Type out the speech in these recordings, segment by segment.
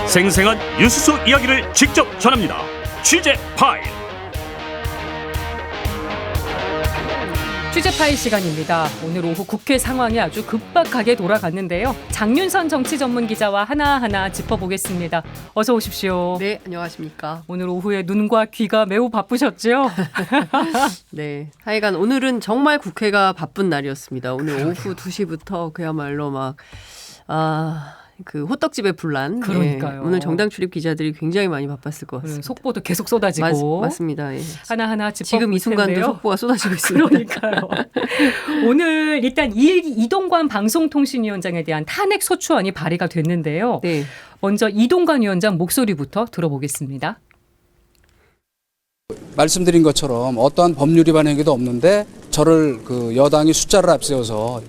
생생한 뉴스 속 이야기를 직접 전합니다. 취재 파일. 취재 파일 시간입니다. 오늘 오후 국회 상황이 아주 급박하게 돌아갔는데요. 장윤선 정치 전문 기자와 하나하나 짚어보겠습니다. 어서 오십시오. 네, 안녕하십니까. 오늘 오후에 눈과 귀가 매우 바쁘셨죠? 네, 하여간 오늘은 정말 국회가 바쁜 날이었습니다. 오늘 오후 2시부터 그야말로 그 호떡집의 분란. 그러니까요. 예, 오늘 정당 출입 기자들이 굉장히 많이 바빴을 것 같습니다. 속보도 계속 쏟아지고. 맞습니다. 예. 하나하나 짚어볼 지금 이 순간도 텐데요. 속보가 쏟아지고 있습니다. 그러니까요. 오늘 일단 이동관 방송통신위원장에 대한 탄핵 소추안이 발의가 됐는데요. 네. 먼저 이동관 위원장 목소리부터 들어보겠습니다. 말씀드린 것처럼 어떠한 법률 위반 행위도 없는데 저를 야당이 숫자를 앞세워서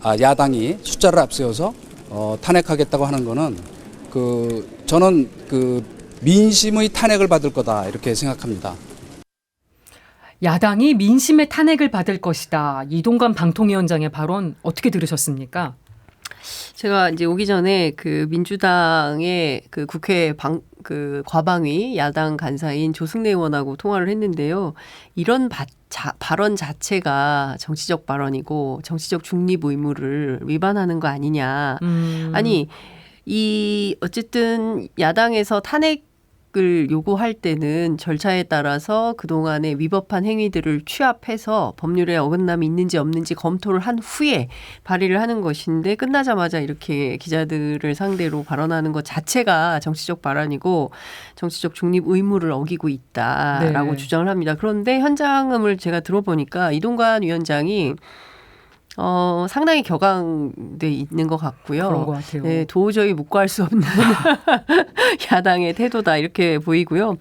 탄핵하겠다고 하는 거는 저는 민심의 탄핵을 받을 거다 이렇게 생각합니다. 야당이 민심의 탄핵을 받을 것이다. 이동관 방통위원장의 발언 어떻게 들으셨습니까? 제가 이제 오기 전에 민주당의 국회 과방위 야당 간사인 조승래 의원하고 통화를 했는데요. 이런 발언 자체가 정치적 발언이고 정치적 중립 의무를 위반하는 거 아니냐. 아니 어쨌든 야당에서 탄핵을 요구할 때는 절차에 따라서 그동안의 위법한 행위들을 취합해서 법률에 어긋남이 있는지 없는지 검토를 한 후에 발의를 하는 것인데 끝나자마자 이렇게 기자들을 상대로 발언하는 것 자체가 정치적 발언이고 정치적 중립 의무를 어기고 있다라고 주장을 합니다. 그런데 현장음을 제가 들어보니까 이동관 위원장이 상당히 격앙돼 있는 것 같고요. 그런 것 같아요. 네, 도저히 묵과할 수 없는 야당의 태도다 이렇게 보이고요.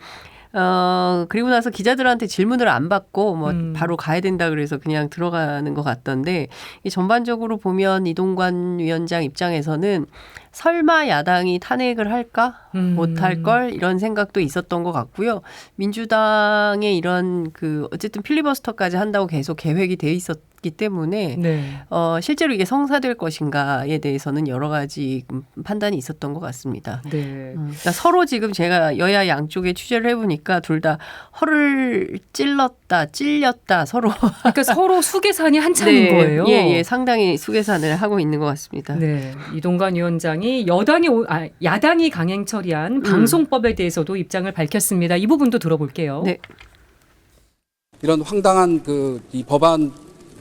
그리고 나서 기자들한테 질문을 안 받고 바로 가야 된다 그래서 그냥 들어가는 것 같던데 전반적으로 보면 이동관 위원장 입장에서는 설마 야당이 탄핵을 할까? 못할 걸 이런 생각도 있었던 것 같고요. 민주당의 이런 어쨌든 필리버스터까지 한다고 계속 계획이 돼 있었기 때문에 실제로 이게 성사될 것인가에 대해서는 여러 가지 판단이 있었던 것 같습니다. 네. 그러니까 서로 지금 제가 여야 양쪽에 취재를 해보니까 둘 다 허를 찔렸다 서로. 그러니까 서로 수계산이 한참인 거예요. 예, 상당히 수계산을 하고 있는 것 같습니다. 네, 이동관 위원장이 야당이 강행 처리한 방송법에 대해서도 입장을 밝혔습니다. 이 부분도 들어볼게요. 네. 이런 황당한 이 법안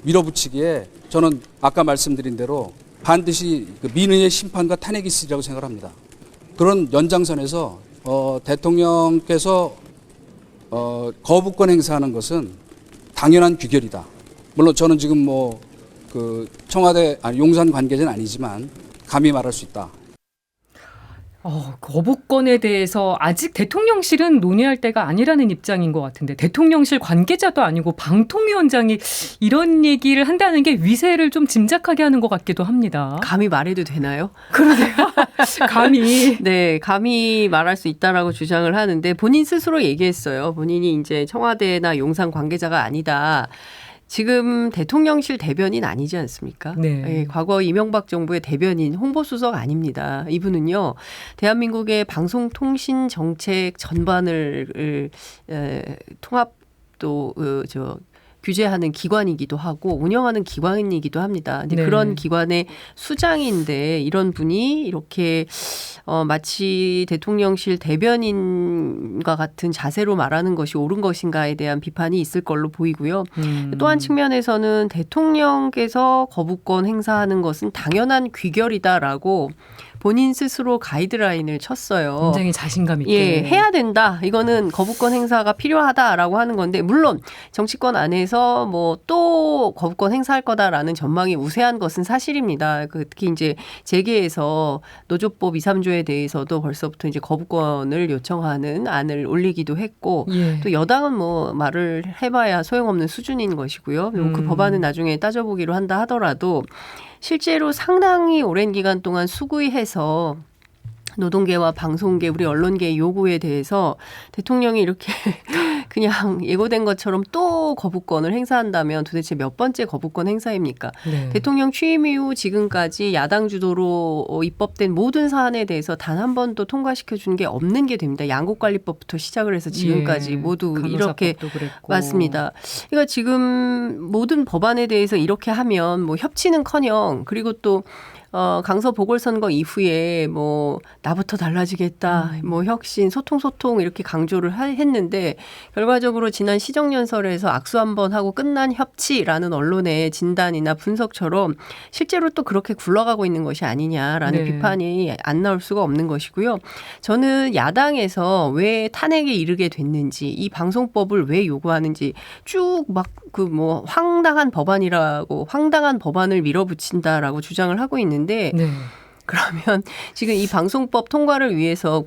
밀어붙이기에 저는 아까 말씀드린 대로 반드시 민의의 심판과 탄핵이 있으리라고 생각합니다. 그런 연장선에서 대통령께서 거부권 행사하는 것은 당연한 규결이다. 물론 저는 지금 청와대 용산 관계자는 아니지만 감히 말할 수 있다. 거부권에 대해서 아직 대통령실은 논의할 때가 아니라는 입장인 것 같은데 대통령실 관계자도 아니고 방통위원장이 이런 얘기를 한다는 게 위세를 좀 짐작하게 하는 것 같기도 합니다. 감히 말해도 되나요? 그러네요. 감히. 네, 감히 말할 수 있다라고 주장을 하는데 본인 스스로 얘기했어요. 본인이 이제 청와대나 용산 관계자가 아니다. 지금 대통령실 대변인 아니지 않습니까? 네. 네, 과거 이명박 정부의 대변인 홍보수석 아닙니다. 이분은요. 대한민국의 방송통신 정책 전반을 통합도 규제하는 기관이기도 하고 운영하는 기관이기도 합니다. 근데 그런 기관의 수장인데 이런 분이 이렇게 마치 대통령실 대변인과 같은 자세로 말하는 것이 옳은 것인가에 대한 비판이 있을 걸로 보이고요. 또 한 측면에서는 대통령께서 거부권 행사하는 것은 당연한 귀결이다라고 본인 스스로 가이드라인을 쳤어요. 굉장히 자신감 있게. 예, 해야 된다. 이거는 거부권 행사가 필요하다라고 하는 건데 물론 정치권 안에서 또 거부권 행사할 거다라는 전망이 우세한 것은 사실입니다. 특히 이제 재계에서 노조법 2, 3조에 대해서도 벌써부터 이제 거부권을 요청하는 안을 올리기도 했고 또 여당은 말을 해봐야 소용없는 수준인 것이고요. 그 법안은 나중에 따져보기로 한다 하더라도 실제로 상당히 오랜 기간 동안 수구해서 노동계와 방송계, 우리 언론계의 요구에 대해서 대통령이 이렇게 그냥 예고된 것처럼 또 거부권을 행사한다면 도대체 몇 번째 거부권 행사입니까? 네. 대통령 취임 이후 지금까지 야당 주도로 입법된 모든 사안에 대해서 단 한 번도 통과시켜 준 게 없는 게 됩니다. 양곡관리법부터 시작을 해서 지금까지 예, 모두 이렇게 간호사법도 그랬고. 맞습니다. 그러니까 지금 모든 법안에 대해서 이렇게 하면 뭐 협치는커녕 그리고 또 강서 보궐선거 이후에 뭐 나부터 달라지겠다, 뭐 혁신, 소통 이렇게 강조를 했는데 결과적으로 지난 시정연설에서 악수 한번 하고 끝난 협치라는 언론의 진단이나 분석처럼 실제로 또 그렇게 굴러가고 있는 것이 아니냐라는 네. 비판이 안 나올 수가 없는 것이고요. 저는 야당에서 왜 탄핵에 이르게 됐는지 이 방송법을 왜 요구하는지 쭉 막 그 뭐 황당한 법안을 밀어붙인다라고 주장을 하고 있는데 네. 그러면 지금 이 방송법 통과를 위해서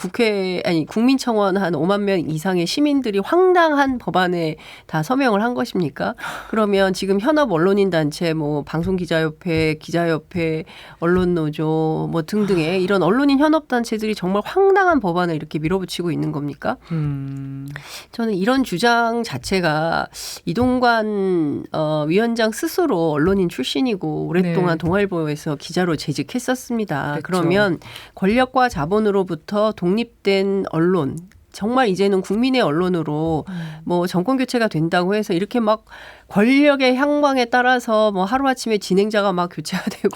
국민청원 한 5만 명 이상의 시민들이 황당한 법안에 다 서명을 한 것입니까? 그러면 지금 현업 언론인 단체 뭐 방송기자협회, 기자협회, 언론노조 뭐 등등의 이런 언론인 현업 단체들이 정말 황당한 법안을 이렇게 밀어붙이고 있는 겁니까? 저는 이런 주장 자체가 이동관 위원장 스스로 언론인 출신이고 오랫동안 네. 동아일보에서 기자로 재직했었습니다. 그렇죠. 그러면 권력과 자본으로부터 독립된 언론 정말 이제는 국민의 언론으로 뭐 정권 교체가 된다고 해서 이렇게 막 권력의 향방에 따라서 뭐 하루아침에 진행자가 막 교체가 되고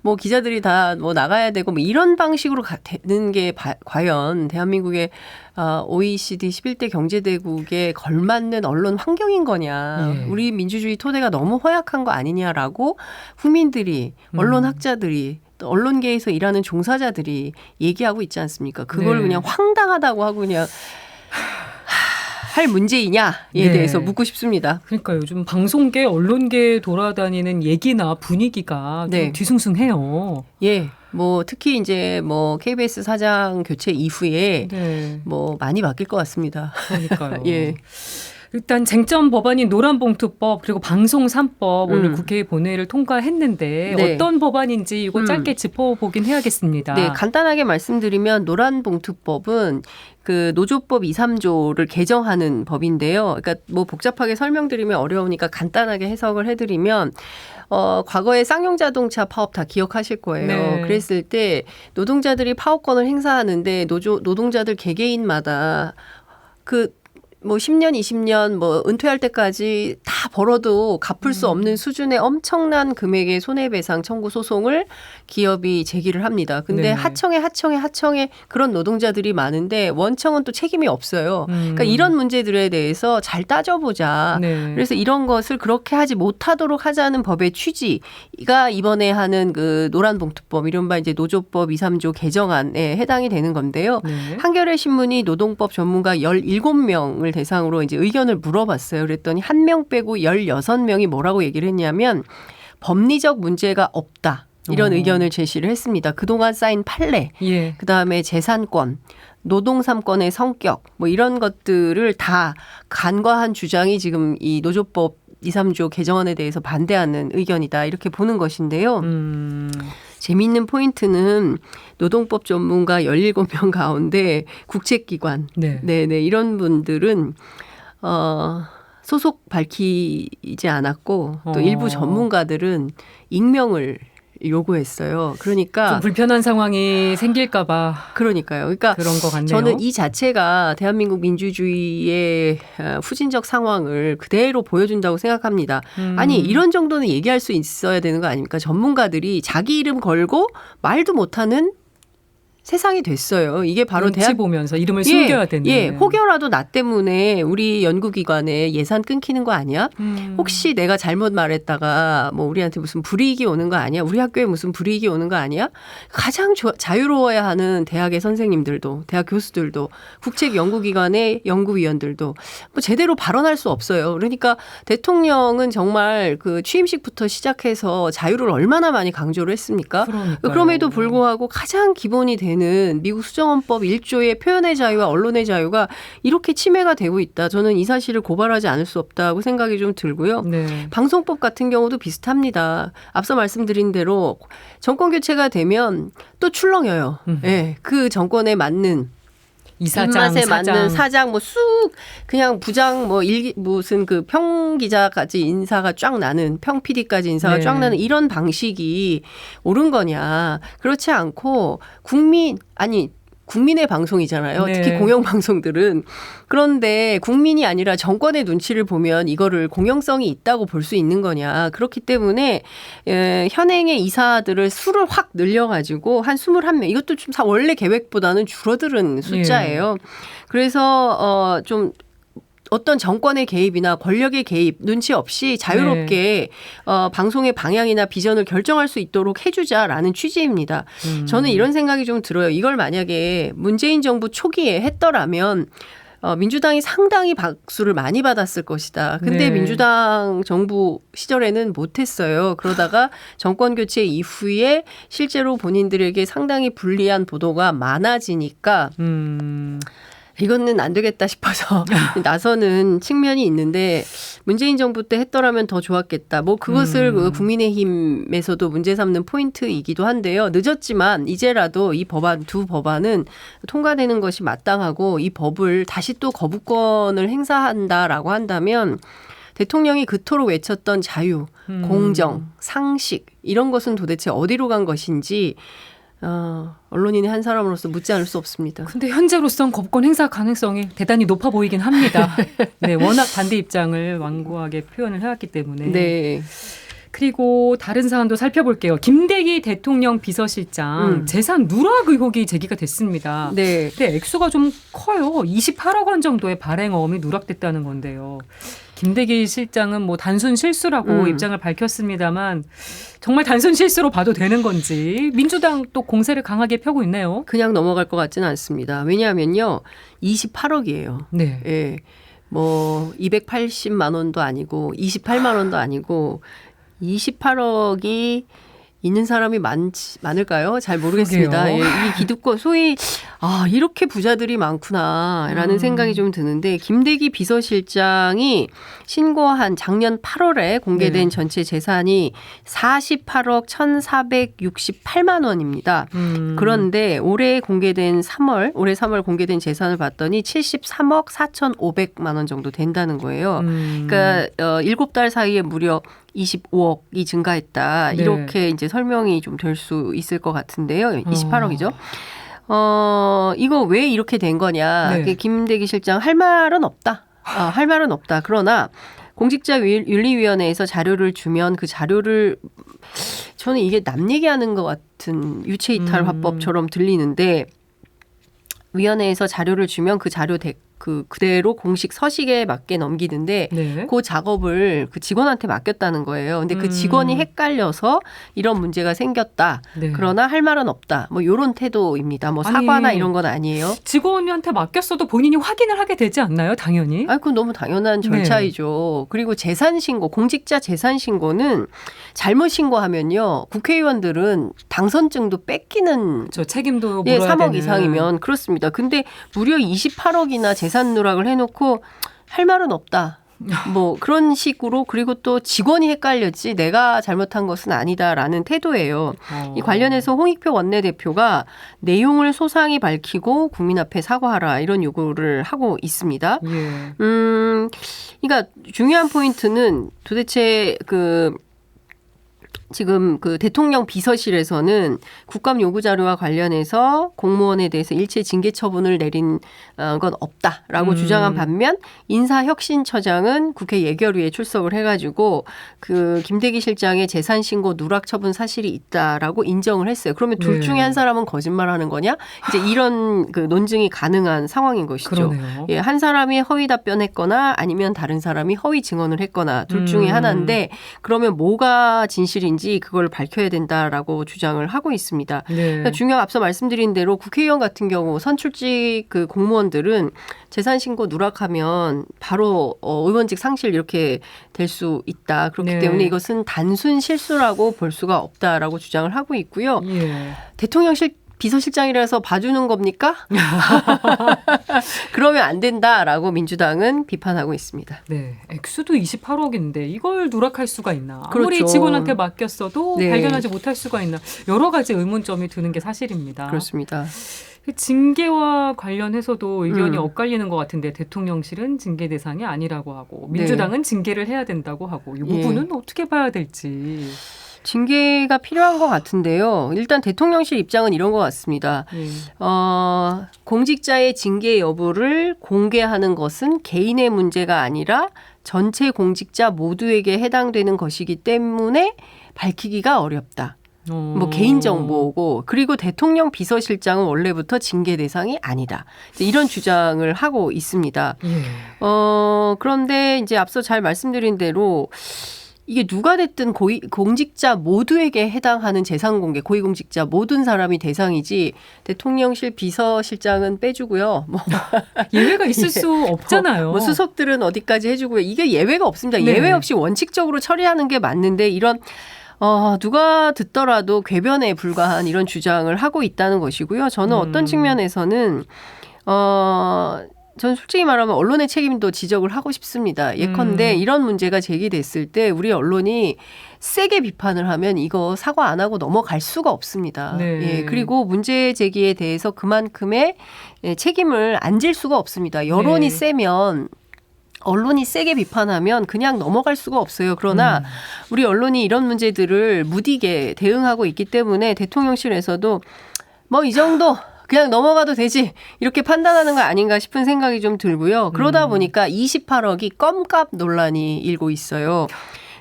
뭐 기자들이 다 뭐 나가야 되고 뭐 이런 방식으로 되는 게 과연 대한민국의 OECD 11대 경제대국에 걸맞는 언론 환경인 거냐. 예. 우리 민주주의 토대가 너무 허약한 거 아니냐라고 국민들이 언론학자들이 또 언론계에서 일하는 종사자들이 얘기하고 있지 않습니까? 그걸 네. 그냥 황당하다고 하고 그냥 할 문제이냐에 네. 대해서 묻고 싶습니다. 그러니까 요즘 방송계, 언론계에 돌아다니는 얘기나 분위기가 좀 네. 뒤숭숭해요. 예. 뭐 특히 이제 뭐 KBS 사장 교체 이후에 네. 뭐 많이 바뀔 것 같습니다. 그러니까요. 예. 일단 쟁점 법안인 노란봉투법 그리고 방송 3법 오늘 국회 본회의를 통과했는데 네. 어떤 법안인지 이거 짧게 짚어보긴 해야겠습니다. 네, 간단하게 말씀드리면 노란봉투법은 그 노조법 2, 3조를 개정하는 법인데요. 그러니까 뭐 복잡하게 설명드리면 어려우니까 간단하게 해석을 해드리면 과거에 쌍용자동차 파업 다 기억하실 거예요. 네. 그랬을 때 노동자들이 파업권을 행사하는데 노동자들 개개인마다 뭐 10년, 20년 뭐 은퇴할 때까지 다 벌어도 갚을 수 없는 수준의 엄청난 금액의 손해배상 청구 소송을 기업이 제기를 합니다. 근데 네. 하청에 그런 노동자들이 많은데 원청은 또 책임이 없어요. 그러니까 이런 문제들에 대해서 잘 따져보자. 네. 그래서 이런 것을 그렇게 하지 못하도록 하자는 법의 취지가 이번에 하는 그 노란봉투법, 이른바 이제 노조법 2, 3조 개정안에 해당이 되는 건데요. 네. 한겨레 신문이 노동법 전문가 17명을 대상으로 이제 의견을 물어봤어요. 그랬더니 1명 빼고 16명이 뭐라고 얘기를 했냐면 법리적 문제가 없다. 이런 의견을 제시를 했습니다. 그동안 쌓인 판례, 예. 그다음에 재산권, 노동 3권의 성격 뭐 이런 것들을 다 간과한 주장이 지금 이 노조법 2, 3조 개정안에 대해서 반대하는 의견이다. 이렇게 보는 것인데요. 재미있는 포인트는 노동법 전문가 17명 가운데 국책기관, 네. 네네 이런 분들은 소속 밝히지 않았고 또 일부 전문가들은 익명을 요구했어요. 그러니까 좀 불편한 상황이 생길까봐 그러니까요. 그러니까 그런 것 같네요. 저는 이 자체가 대한민국 민주주의의 후진적 상황을 그대로 보여준다고 생각합니다. 아니 이런 정도는 얘기할 수 있어야 되는 거 아닙니까? 전문가들이 자기 이름 걸고 말도 못하는 세상이 됐어요. 이게 바로 눈치 보면서 이름을 숨겨야 되는. 예, 혹여라도 나 때문에 우리 연구기관에 예산 끊기는 거 아니야? 혹시 내가 잘못 말했다가 뭐 우리한테 무슨 불이익이 오는 거 아니야? 우리 학교에 무슨 불이익이 오는 거 아니야? 가장 자유로워야 하는 대학의 선생님들도, 대학 교수들도, 국책연구기관의 연구위원들도 뭐 제대로 발언할 수 없어요. 그러니까 대통령은 정말 그 취임식부터 시작해서 자유를 얼마나 많이 강조를 했습니까? 그러니까요. 그럼에도 불구하고 가장 기본이 되는 미국 수정헌법 1조의 표현의 자유와 언론의 자유가 이렇게 침해가 되고 있다. 저는 이 사실을 고발하지 않을 수 없다고 생각이 좀 들고요. 네. 방송법 같은 경우도 비슷합니다. 앞서 말씀드린 대로 정권 교체가 되면 또 출렁여요. 네, 그 정권에 맞는 이사장, 입맛에 사장. 맞는 사장 뭐 쑥 그냥 부장 뭐 무슨 그 평 기자까지 인사가 쫙 나는 평 PD까지 인사가 네. 쫙 나는 이런 방식이 옳은 거냐. 그렇지 않고 국민의 방송이잖아요. 네. 특히 공영방송들은. 그런데 국민이 아니라 정권의 눈치를 보면 이거를 공영성이 있다고 볼 수 있는 거냐. 그렇기 때문에 현행의 이사들을 수를 확 늘려가지고 한 21명. 이것도 좀 원래 계획보다는 줄어드는 숫자예요. 그래서 좀 어떤 정권의 개입이나 권력의 개입 눈치 없이 자유롭게 방송의 방향이나 비전을 결정할 수 있도록 해주자라는 취지입니다. 저는 이런 생각이 좀 들어요. 이걸 만약에 문재인 정부 초기에 했더라면 민주당이 상당히 박수를 많이 받았을 것이다. 근데 네. 민주당 정부 시절에는 못했어요. 그러다가 정권 교체 이후에 실제로 본인들에게 상당히 불리한 보도가 많아지니까 이거는 안 되겠다 싶어서 나서는 측면이 있는데 문재인 정부 때 했더라면 더 좋았겠다. 뭐 그것을 그 국민의힘에서도 문제 삼는 포인트이기도 한데요. 늦었지만 이제라도 이 법안 두 법안은 통과되는 것이 마땅하고 이 법을 다시 또 거부권을 행사한다라고 한다면 대통령이 그토록 외쳤던 자유, 공정, 상식 이런 것은 도대체 어디로 간 것인지 언론인의 한 사람으로서 묻지 않을 수 없습니다. 근데 현재로선 거부권 행사 가능성이 대단히 높아 보이긴 합니다. 네, 워낙 반대 입장을 완고하게 표현을 해왔기 때문에. 네. 그리고 다른 사안도 살펴볼게요. 김대기 대통령 비서실장 재산 누락 의혹이 제기가 됐습니다. 네. 근데 액수가 좀 커요. 28억 원 정도의 발행어음이 누락됐다는 건데요. 김대기 실장은 뭐 단순 실수라고 입장을 밝혔습니다만 정말 단순 실수로 봐도 되는 건지 민주당 또 공세를 강하게 펴고 있네요. 그냥 넘어갈 것 같지는 않습니다. 왜냐하면요. 28억이에요. 네. 예. 뭐 280만 원도 아니고 28만 원도 아니고 28억이 있는 사람이 많을까요? 잘 모르겠습니다. 예, 이 기득권 소위 이렇게 부자들이 많구나라는 생각이 좀 드는데 김대기 비서실장이 신고한 작년 8월에 공개된 전체 재산이 48억 1,468만 원입니다. 그런데 올해 3월 공개된 재산을 봤더니 73억 4,500만 원 정도 된다는 거예요. 그러니까 7달 사이에 무려 25억이 증가했다. 네. 이렇게 이제 설명이 좀 될 수 있을 것 같은데요. 28억이죠. 이거 왜 이렇게 된 거냐. 네. 김대기 실장 할 말은 없다. 할 말은 없다. 그러나 공직자윤리위원회에서 자료를 주면 그 자료를 저는 이게 남 얘기하는 것 같은 유체이탈 화법처럼 들리는데 위원회에서 자료를 주면 그 자료 그대로 공식 서식에 맞게 넘기는데 네. 그 작업을 그 직원한테 맡겼다는 거예요. 근데 그 직원이 헷갈려서 이런 문제가 생겼다. 네. 그러나 할 말은 없다. 뭐 이런 태도입니다. 뭐 사과나 이런 건 아니에요. 직원한테 맡겼어도 본인이 확인을 하게 되지 않나요? 당연히. 그건 너무 당연한 절차이죠. 그리고 재산 신고, 공직자 재산 신고는 잘못 신고하면요. 국회의원들은 당선증도 뺏기는 저 책임도 물어야 3억 되는. 이상이면 그렇습니다. 근데 무려 28억이나 재산 누락을 해놓고 할 말은 없다. 뭐 그런 식으로 그리고 또 직원이 헷갈렸지 내가 잘못한 것은 아니다라는 태도예요. 이 관련해서 홍익표 원내대표가 내용을 소상히 밝히고 국민 앞에 사과하라 이런 요구를 하고 있습니다. 예. 그러니까 중요한 포인트는 도대체 지금 그 대통령 비서실에서는 국감 요구 자료와 관련해서 공무원에 대해서 일체 징계 처분을 내린 건 없다라고 주장한 반면 인사혁신처장은 국회 예결위에 출석을 해가지고 그 김대기 실장의 재산 신고 누락 처분 사실이 있다라고 인정을 했어요. 그러면 둘 중에 한 사람은 거짓말하는 거냐? 이제 이런 그 논증이 가능한 상황인 것이죠. 그러네요. 예, 한 사람이 허위 답변했거나 아니면 다른 사람이 허위 증언을 했거나 둘 중에 하나인데 그러면 뭐가 진실인지 그걸 밝혀야 된다라고 주장을 하고 있습니다. 네. 그러니까 중요한 앞서 말씀드린 대로 국회의원 같은 경우 선출직 그 공무원들은 재산 신고 누락하면 바로 의원직 상실 이렇게 될 수 있다. 그렇기 네. 때문에 이것은 단순 실수라고 볼 수가 없다라고 주장을 하고 있고요. 예. 대통령실 비서실장이라서 봐주는 겁니까? 그러면 안 된다라고 민주당은 비판하고 있습니다. 네, 액수도 28억인데 이걸 누락할 수가 있나? 그렇죠. 아무리 직원한테 맡겼어도 네. 발견하지 못할 수가 있나? 여러 가지 의문점이 드는 게 사실입니다. 그렇습니다. 징계와 관련해서도 의견이 음. 엇갈리는 것 같은데 대통령실은 징계 대상이 아니라고 하고 민주당은 징계를 해야 된다고 하고 이 부분은 어떻게 봐야 될지. 징계가 필요한 것 같은데요. 일단 대통령실 입장은 이런 것 같습니다. 예. 공직자의 징계 여부를 공개하는 것은 개인의 문제가 아니라 전체 공직자 모두에게 해당되는 것이기 때문에 밝히기가 어렵다. 뭐 개인정보고 그리고 대통령 비서실장은 원래부터 징계 대상이 아니다. 이런 주장을 하고 있습니다. 예. 그런데 이제 앞서 잘 말씀드린 대로 이게 누가 됐든 공직자 모두에게 해당하는 재산 공개, 고위공직자 모든 사람이 대상이지 대통령실 비서실장은 빼주고요. 뭐 예외가 있을 수 없잖아요. 뭐 수석들은 어디까지 해주고요. 이게 예외가 없습니다. 네. 예외 없이 원칙적으로 처리하는 게 맞는데 이런 누가 듣더라도 궤변에 불과한 이런 주장을 하고 있다는 것이고요. 저는 어떤 측면에서는 전 솔직히 말하면 언론의 책임도 지적을 하고 싶습니다. 예컨대 이런 문제가 제기됐을 때 우리 언론이 세게 비판을 하면 이거 사과 안 하고 넘어갈 수가 없습니다. 네. 예, 그리고 문제 제기에 대해서 그만큼의 책임을 안 질 수가 없습니다. 여론이 네. 세면 언론이 세게 비판하면 그냥 넘어갈 수가 없어요. 그러나 우리 언론이 이런 문제들을 무디게 대응하고 있기 때문에 대통령실에서도 뭐 이 정도 그냥 넘어가도 되지 이렇게 판단하는 거 아닌가 싶은 생각이 좀 들고요. 그러다 보니까 28억이 껌값 논란이 일고 있어요.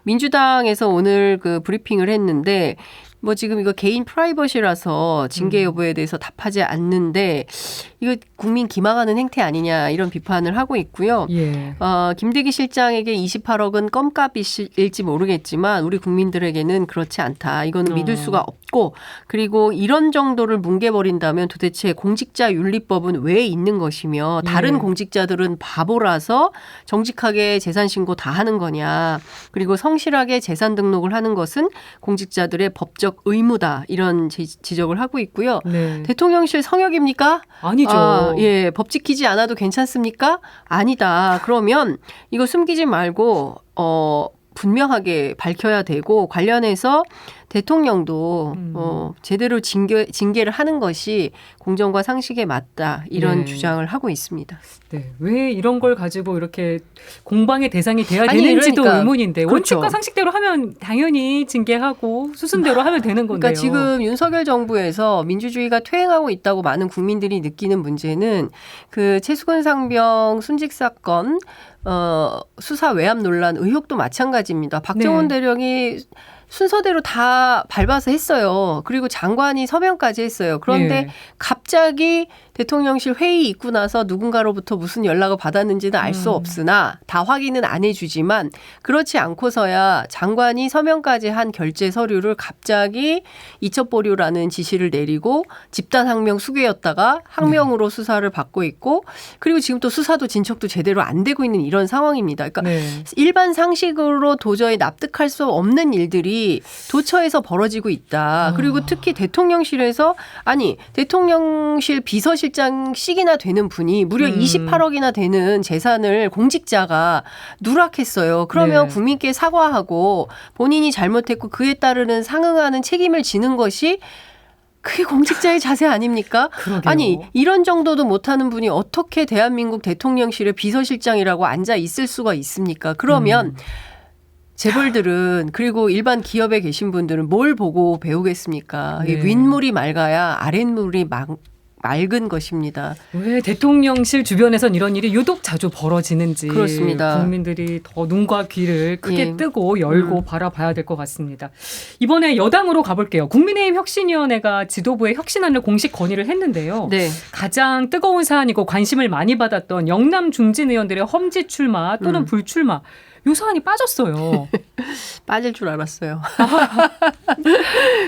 민주당에서 오늘 그 브리핑을 했는데 뭐 지금 이거 개인 프라이버시라서 징계 여부에 대해서 답하지 않는데 이거 국민 기망하는 행태 아니냐 이런 비판을 하고 있고요. 예. 김대기 실장에게 28억은 껌값일지 모르겠지만 우리 국민들에게는 그렇지 않다. 이거는 믿을 수가 없고 그리고 이런 정도를 뭉개버린다면 도대체 공직자윤리법은 왜 있는 것이며 다른 예. 공직자들은 바보라서 정직하게 재산신고 다 하는 거냐. 그리고 성실하게 재산 등록을 하는 것은 공직자들의 법적 의무다. 이런 지적을 하고 있고요. 네. 대통령실 성역입니까? 아니죠. 예, 법 지키지 않아도 괜찮습니까? 아니다. 그러면 이거 숨기지 말고 분명하게 밝혀야 되고 관련해서 대통령도 제대로 징계를 하는 것이 공정과 상식에 맞다 이런 네. 주장을 하고 있습니다. 네. 왜 이런 걸 가지고 이렇게 공방의 대상이 돼야 아니, 되는지도 그러니까. 의문인데 그렇죠. 원칙과 상식대로 하면 당연히 징계하고 수순대로 하면 되는 건데요. 그러니까 지금 윤석열 정부에서 민주주의가 퇴행하고 있다고 많은 국민들이 느끼는 문제는 그 최수근 상병 순직 사건 수사 외압 논란 의혹도 마찬가지입니다. 박정원 네. 대령이 순서대로 다 밟아서 했어요. 그리고 장관이 서명까지 했어요. 그런데 예. 갑자기 대통령실 회의 있고 나서 누군가로부터 무슨 연락을 받았는지는 알 수 없으나 다 확인은 안 해주지만 그렇지 않고서야 장관이 서명까지 한 결재 서류를 갑자기 이첩보류라는 지시를 내리고 집단항명 수괴였다가 항명으로 수사를 받고 있고 그리고 지금 또 수사도 진척도 제대로 안 되고 있는 이런 상황입니다. 그러니까 네. 일반 상식으로 도저히 납득할 수 없는 일들이 도처에서 벌어지고 있다. 그리고 특히 대통령실에서 대통령실 비서실장씩이나 되는 분이 무려 28억이나 되는 재산을 공직자가 누락했어요. 그러면 네. 국민께 사과하고 본인이 잘못했고 그에 따르는 상응하는 책임을 지는 것이 그게 공직자의 자세 아닙니까? 그러게요. 아니 이런 정도도 못하는 분이 어떻게 대한민국 대통령실의 비서실장이라고 앉아 있을 수가 있습니까? 그러면 재벌들은 그리고 일반 기업에 계신 분들은 뭘 보고 배우겠습니까? 네. 이 윗물이 맑아야 아랫물이 맑은 것입니다. 왜 대통령실 주변에선 이런 일이 유독 자주 벌어지는지 그렇습니다. 국민들이 더 눈과 귀를 크게 예. 뜨고 열고 바라봐야 될 것 같습니다. 이번에 여당으로 가볼게요. 국민의힘 혁신위원회가 지도부의 혁신안을 공식 건의를 했는데요. 네. 가장 뜨거운 사안이고 관심을 많이 받았던 영남 중진 의원들의 험지 출마 또는 불출마 요 사안이 빠졌어요. 빠질 줄 알았어요.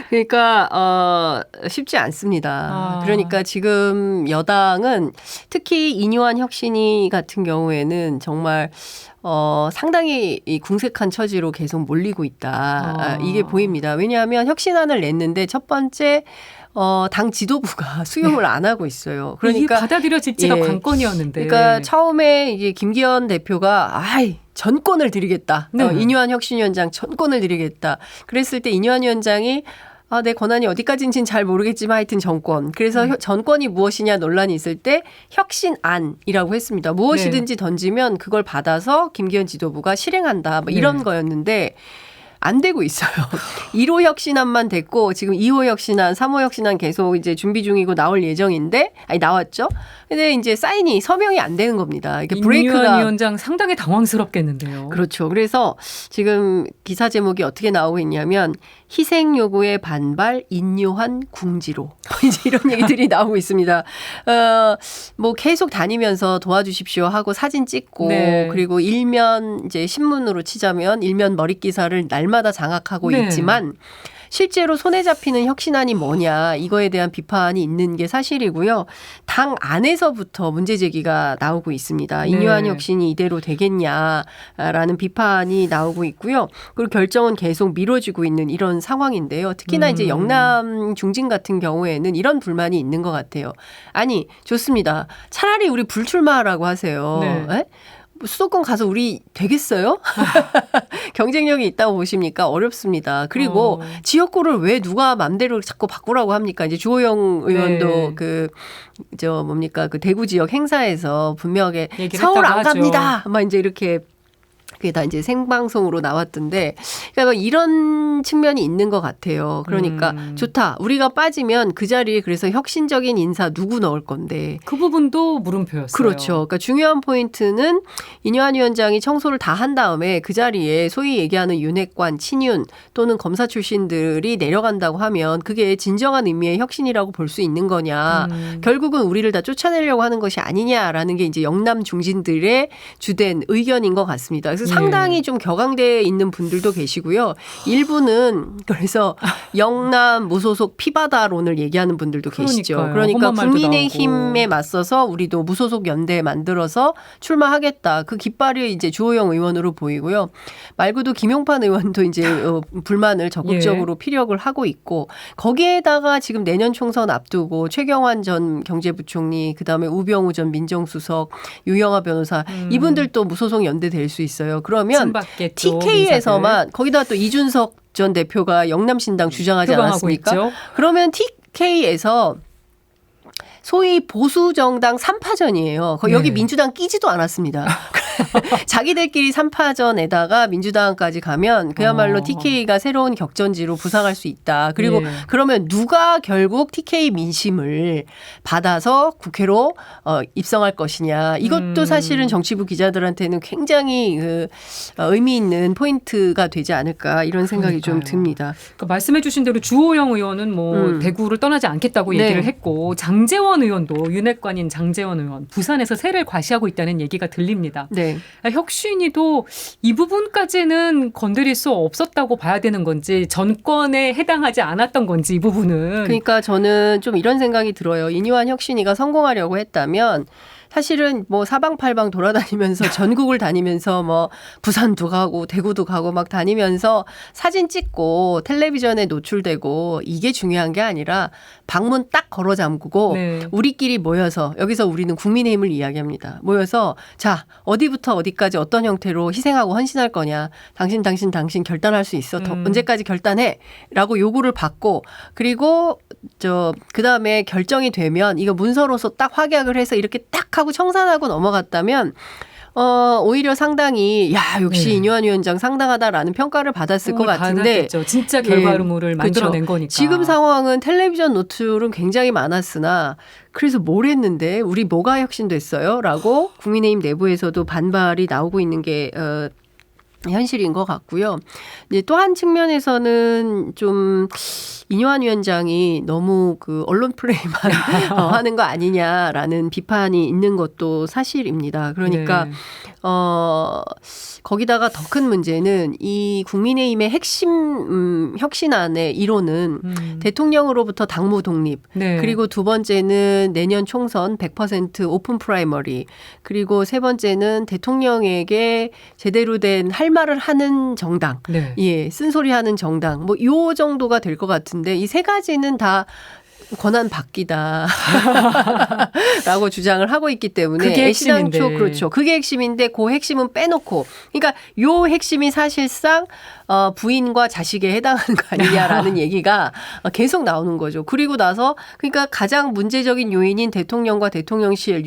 그러니까 쉽지 않습니다. 그러니까 지금 여당은 특히 이뇨한 혁신위 같은 경우에는 정말 상당히 이 궁색한 처지로 계속 몰리고 있다. 이게 보입니다. 왜냐하면 혁신안을 냈는데 첫 번째 당 지도부가 수용을 안 하고 있어요. 이게 그러니까 받아들여질지가 예. 관건이었는데. 그러니까 처음에 이제 김기현 대표가 전권을 드리겠다. 네. 이뇨한 혁신위원장 전권을 드리겠다. 그랬을 때 이뇨한 위원장이 내 권한이 어디까지인지는 잘 모르겠지만 하여튼 정권. 그래서 전권이 무엇이냐 논란이 있을 때 혁신안이라고 했습니다. 무엇이든지 던지면 그걸 받아서 김기현 지도부가 실행한다. 뭐 이런 거였는데 안 되고 있어요. 1호 혁신안만 됐고 지금 2호 혁신안, 3호 혁신안 계속 이제 준비 중이고 나올 예정인데 나왔죠. 근데 이제 사인이 서명이 안 되는 겁니다. 이게 브레이크가 임요한 위원장 상당히 당황스럽겠는데요. 그렇죠. 그래서 지금 기사 제목이 어떻게 나오고 있냐면 희생 요구에 반발 인요한 궁지로 이제 이런 얘기들이 나오고 있습니다. 뭐 계속 다니면서 도와주십시오 하고 사진 찍고 네. 그리고 일면 이제 신문으로 치자면 일면 머릿 기사를 날마다 장악하고 네. 있지만 실제로 손에 잡히는 혁신안이 뭐냐 이거에 대한 비판이 있는 게 사실이고요. 당 안에서부터 문제 제기가 나오고 있습니다. 네. 인요한 혁신이 이대로 되겠냐라는 비판이 나오고 있고요. 그리고 결정은 계속 미뤄지고 있는 이런 상황인데요. 특히나 이제 영남 중진 같은 경우에는 이런 불만이 있는 것 같아요. 아니 좋습니다. 차라리 우리 불출마하라고 하세요. 네. 에? 수도권 가서 우리 되겠어요? 경쟁력이 있다고 보십니까? 어렵습니다. 그리고 지역구를 왜 누가 맘대로 자꾸 바꾸라고 합니까? 이제 주호영 의원도 네. 그 대구 지역 행사에서 분명하게 얘기를 서울 안 했다고 하죠. 갑니다. 막 이제 이렇게 그게 다 이제 생방송으로 나왔던데, 그러니까 이런 측면이 있는 것 같아요. 그러니까 좋다. 우리가 빠지면 그 자리에 그래서 혁신적인 인사 누구 넣을 건데. 그 부분도 물음표였어요. 그렇죠. 그러니까 중요한 포인트는 인요한 위원장이 청소를 다 한 다음에 그 자리에 소위 얘기하는 윤핵관, 친윤 또는 검사 출신들이 내려간다고 하면 그게 진정한 의미의 혁신이라고 볼 수 있는 거냐. 결국은 우리를 다 쫓아내려고 하는 것이 아니냐라는 게 이제 영남 중진들의 주된 의견인 것 같습니다. 그래서 상당히 좀 격앙돼 있는 분들도 계시고요. 일부는 그래서 영남 무소속 피바다론을 얘기하는 분들도 계시죠. 그러니까요. 그러니까 험한 말도 국민의힘에 나오고. 맞서서 우리도 무소속 연대 만들어서 출마하겠다. 그 깃발이 이제 주호영 의원으로 보이고요. 말고도 김용판 의원도 이제 불만을 적극적으로 피력을 하고 있고, 거기에다가 지금 내년 총선 앞두고 최경환 전 경제부총리, 그다음에 우병우 전 민정수석, 유영하 변호사 이분들도 무소속 연대 될 수 있어요. 그러면 친박계 쪽 TK에서만 거기다 또 이준석 전 대표가 영남신당 주장하지 표방하고 않았습니까? 있죠. 그러면 TK에서 소위 보수정당 3파전이에요. 여기 네. 민주당 끼지도 않았습니다. 자기들끼리 3파전에다가 민주당까지 가면 그야말로 TK가 새로운 격전지로 부상할 수 있다. 그리고 그러면 누가 결국 TK 민심을 받아서 국회로 입성할 것이냐. 이것도 사실은 정치부 기자들한테는 굉장히 의미 있는 포인트가 되지 않을까 이런 생각이 좀 듭니다. 그러니까 말씀해 주신 대로 주호영 의원은 뭐 대구를 떠나지 않겠다고 얘기를 했고, 장제원 의원도 윤핵관인 장제원 의원 부산에서 세를 과시하고 있다는 얘기가 들립니다. 네. 혁신위도 이 부분까지는 건드릴 수 없었다고 봐야 되는 건지, 전권에 해당하지 않았던 건지, 이 부분은. 그러니까 저는 좀 이런 생각이 들어요. 인요한 혁신위가 성공하려고 했다면 사실은 뭐 사방팔방 돌아다니면서 전국을 다니면서 뭐 부산도 가고 대구도 가고 막 다니면서 사진 찍고 텔레비전에 노출되고 이게 중요한 게 아니라 방문 딱 걸어 잠그고 우리끼리 모여서, 여기서 우리는 국민의힘을 이야기합니다. 모여서 자, 어디부터 어디까지 어떤 형태로 희생하고 헌신할 거냐. 당신 결단할 수 있어. 언제까지 결단해. 라고 요구를 받고, 그리고 그다음에 결정이 되면 이거 문서로서 딱 확약을 해서 이렇게 딱 하고 청산하고 넘어갔다면 오히려 상당히 역시 인요한 위원장 상당하다라는 평가를 받았을 것 같은데, 받았겠죠. 진짜 결과물을 만들어낸 거니까. 지금 상황은 텔레비전 노출은 굉장히 많았으나 그래서 뭘 했는데 우리 뭐가 혁신됐어요? 라고 국민의힘 내부에서도 반발이 나오고 있는 게 현실인 것 같고요. 이제 또 한 측면에서는 좀 인요한 위원장이 너무 그 언론 플레이만 하는 거 아니냐라는 비판이 있는 것도 사실입니다. 그러니까 거기다가 더 큰 문제는 이 국민의힘의 핵심 혁신안의 이론은 대통령으로부터 당무 독립, 그리고 두 번째는 내년 총선 100% 오픈 프라이머리, 그리고 세 번째는 대통령에게 제대로 된 할 말을 하는 정당, 쓴소리하는 정당, 뭐 요 정도가 될 것 같은데 이 세 가지는 다 권한 바뀌다 라고 주장을 하고 있기 때문에 그게 핵심인데. 그렇죠. 그게 핵심인데 그 핵심은 빼놓고, 그러니까 요 핵심이 사실상 부인과 자식에 해당하는 거 아니냐라는 얘기가 계속 나오는 거죠. 그리고 나서 그러니까 가장 문제적인 요인인 대통령과 대통령실,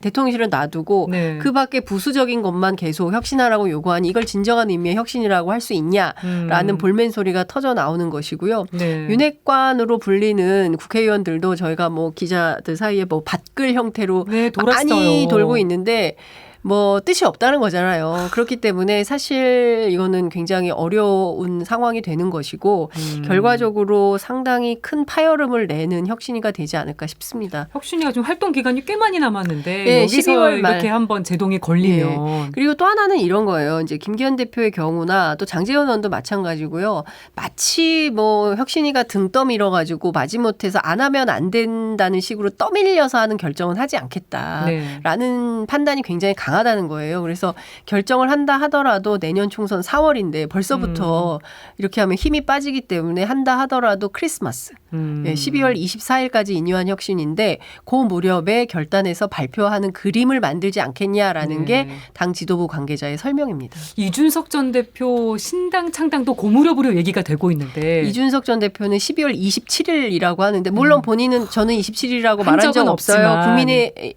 대통령실은 놔두고 네. 그 밖에 부수적인 것만 계속 혁신하라고 요구하니 이걸 진정한 의미의 혁신이라고 할 수 있냐라는 볼멘 소리가 터져 나오는 것이고요. 네. 윤핵관으로 불리는 국회의원들도 저희가 뭐 기자들 사이에 뭐 밭글 형태로 네, 돌았어요. 많이 돌고 있는데 뭐 뜻이 없다는 거잖아요. 그렇기 때문에 사실 이거는 굉장히 어려운 상황이 되는 것이고 결과적으로 상당히 큰 파열음을 내는 혁신위가 되지 않을까 싶습니다. 혁신위가 좀 활동 기간이 꽤 많이 남았는데 네, 여기서 12월 말. 이렇게 한번 제동이 걸리면 그리고 또 하나는 이런 거예요. 이제 김기현 대표의 경우나 또 장제원 의원도 마찬가지고요. 마치 뭐 혁신위가 등 떠밀어가지고 마지못해서 안 하면 안 된다는 식으로 떠밀려서 하는 결정은 하지 않겠다라는 네. 판단이 굉장히 강하다는 거예요. 그래서 결정을 한다 하더라도 내년 총선 4월인데 벌써부터 이렇게 하면 힘이 빠지기 때문에 한다 하더라도 크리스마스 12월 24일까지 인유한 혁신인데 그 무렵에 결단해서 발표하는 그림을 만들지 않겠냐라는 게 당 지도부 관계자의 설명입니다. 이준석 전 대표 신당 창당도 고무렵으로 얘기가 되고 있는데 이준석 전 대표는 12월 27일이라고 하는데 물론 본인은 저는 27일이라고 한 말한 적 적은 없어요. 없지만.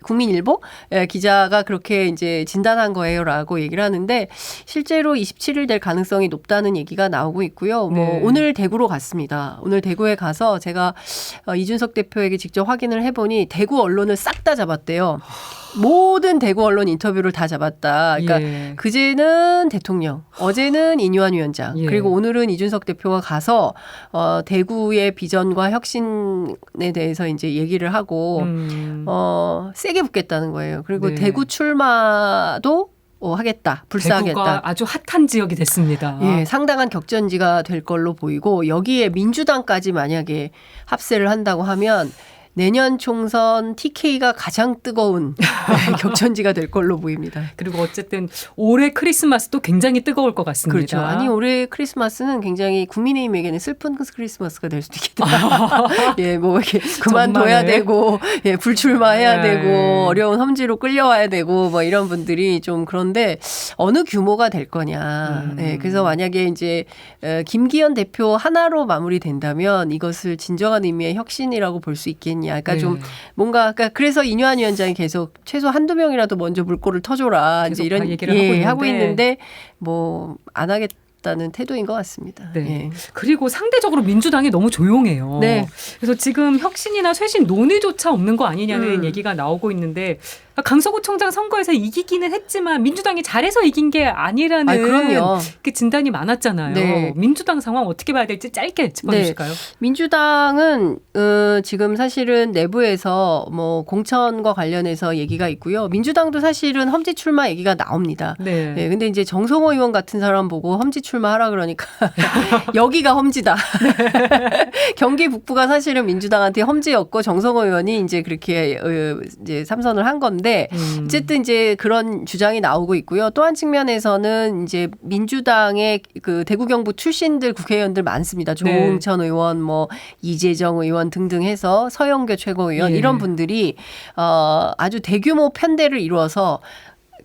국민일보 기자가 그렇게 이제 진단한 거예요라고 얘기를 하는데 실제로 27일 될 가능성이 높다는 얘기가 나오고 있고요. 뭐 네. 오늘 대구로 갔습니다. 오늘 대구에 가서 제가 이준석 대표에게 직접 확인을 해보니 대구 언론을 싹 다 잡았대요. 모든 대구 언론 인터뷰를 다 잡았다. 그러니까 예. 그제는 대통령, 어제는 인유한 위원장, 예. 그리고 오늘은 이준석 대표가 가서 대구의 비전과 혁신에 대해서 이제 얘기를 하고 세게 붙겠다는 거예요. 그리고 네. 대구 출마도 하겠다, 불사하겠다. 대구가 아주 핫한 지역이 됐습니다. 예, 상당한 격전지가 될 걸로 보이고 여기에 민주당까지 만약에 합세를 한다고 하면 내년 총선 TK가 가장 뜨거운 격전지가 될 걸로 보입니다. 그리고 어쨌든 올해 크리스마스도 굉장히 뜨거울 것 같습니다. 그렇죠. 아니 올해 크리스마스는 굉장히 국민의힘에게는 슬픈 크리스마스가 될 수도 있겠다. 예, 뭐 이렇게 그만둬야 정말에. 되고, 예, 불출마해야 네. 되고, 어려운 험지로 끌려와야 되고, 뭐 이런 분들이 좀 그런데 어느 규모가 될 거냐. 예, 그래서 만약에 이제 김기현 대표 하나로 마무리된다면 이것을 진정한 의미의 혁신이라고 볼 수 있겠냐. 그러니까 네. 좀 뭔가 그러니까 그래서 인유한 위원장이 계속 최소 한두 명이라도 먼저 물꼬를 터줘라. 이제 계속 이런 얘기를 하고 있는데 뭐 안 하겠다는 태도인 것 같습니다. 네. 예. 그리고 상대적으로 민주당이 너무 조용해요. 네. 그래서 지금 혁신이나 쇄신 논의조차 없는 거 아니냐는 얘기가 나오고 있는데 강서구청장 선거에서 이기기는 했지만 민주당이 잘해서 이긴 게 아니라는 그럼요. 그 진단이 많았잖아요. 네. 민주당 상황 어떻게 봐야 될지 짧게 짚어주실까요? 민주당은 지금 사실은 내부에서 뭐 공천과 관련해서 얘기가 있고요. 민주당도 사실은 험지 출마 얘기가 나옵니다. 네. 네, 근데 이제 정성호 의원 같은 사람 보고 험지 출마하라 그러니까 여기가 험지다. 경기 북부가 사실은 민주당한테 험지였고 정성호 의원이 이제 그렇게 이제 삼선을 한 건데 어쨌든 이제 그런 주장이 나오고 있고요. 또 한 측면에서는 이제 민주당의 그 대구 경북 출신들 국회의원들 많습니다. 조응천 의원, 뭐 이재정 의원 등등 해서 서영교 최고위원 예. 이런 분들이 아주 대규모 편대를 이루어서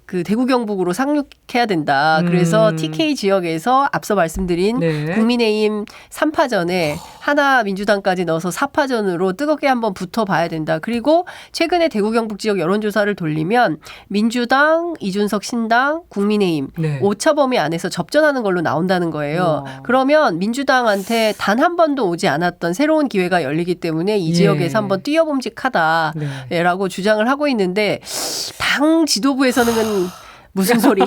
그 대구 경북으로 상륙해야 된다. 그래서 TK 지역에서 앞서 말씀드린 네. 국민의힘 3파전에 하나 민주당까지 넣어서 4파전으로 뜨겁게 한번 붙어봐야 된다. 그리고 최근에 대구 경북 지역 여론조사를 돌리면 민주당, 이준석 신당, 국민의힘 네. 오차범위 안에서 접전하는 걸로 나온다는 거예요. 우와. 그러면 민주당한테 단 한 번도 오지 않았던 새로운 기회가 열리기 때문에 이 예. 지역에서 한번 뛰어봄직하다. 네. 라고 주장을 하고 있는데 당 지도부에서는 무슨 소리?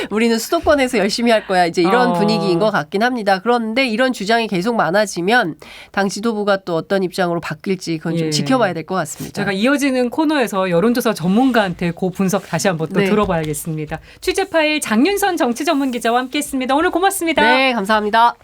우리는 수도권에서 열심히 할 거야. 이제 이런 분위기인 것 같긴 합니다. 그런데 이런 주장이 계속 많아지면 당 지도부가 또 어떤 입장으로 바뀔지 그건 좀 예. 지켜봐야 될 것 같습니다. 제가 이어지는 코너에서 여론조사 전문가한테 그 분석 다시 한번 또 네. 들어봐야겠습니다. 취재 파일 장윤선 정치전문기자와 함께했습니다. 오늘 고맙습니다. 네, 감사합니다.